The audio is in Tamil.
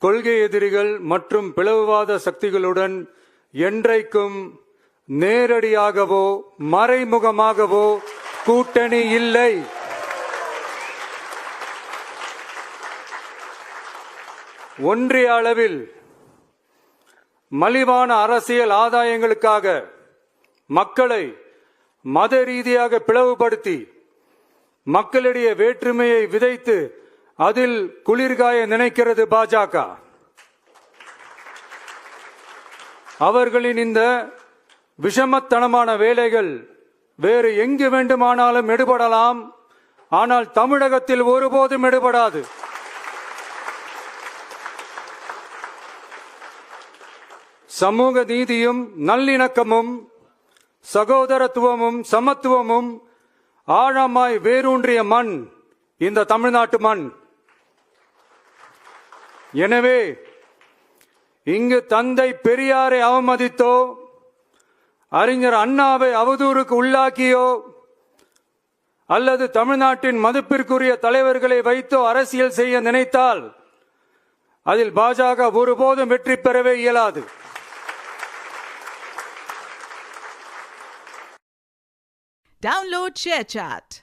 கொள்கை எதிரிகள் மற்றும் பிளவுவாத சக்திகளுடன் என்றைக்கும் நேரடியாகவோ மறைமுகமாகவோ கூட்டணி இல்லை. ஒன்றிய அளவில் மலிவான அரசியல் ஆதாயங்களுக்காக மக்களை மத ரீதியாக பிளவுபடுத்தி மக்களிடையே வேற்றுமையை விதைத்து அதில் குளிர்காய நினைக்கிறது பாஜக. அவர்களின் இந்த விஷமத்தனமான வேலைகள் வேறு எங்கு வேண்டுமானாலும் எடுபடலாம், ஆனால் தமிழகத்தில் ஒருபோதும் எடுபடாது. சமூக நீதியும் நல்லிணக்கமும் சகோதரத்துவமும் சமத்துவமும் ஆழமாய் வேரூன்றிய மண் இந்த தமிழ்நாட்டு மண். எனவே இங்கு தந்தை பெரியாரை அவமதித்தோ அறிஞர் அண்ணாவை அவதூறுக்கு உள்ளாக்கியோ அல்லது தமிழ்நாட்டின் மதிப்பிற்குரிய தலைவர்களை வைத்தோ அரசியல் செய்ய நினைத்தால் அதில் பாஜக ஒருபோதும் வெற்றி பெறவே இயலாது. Download ShareChat.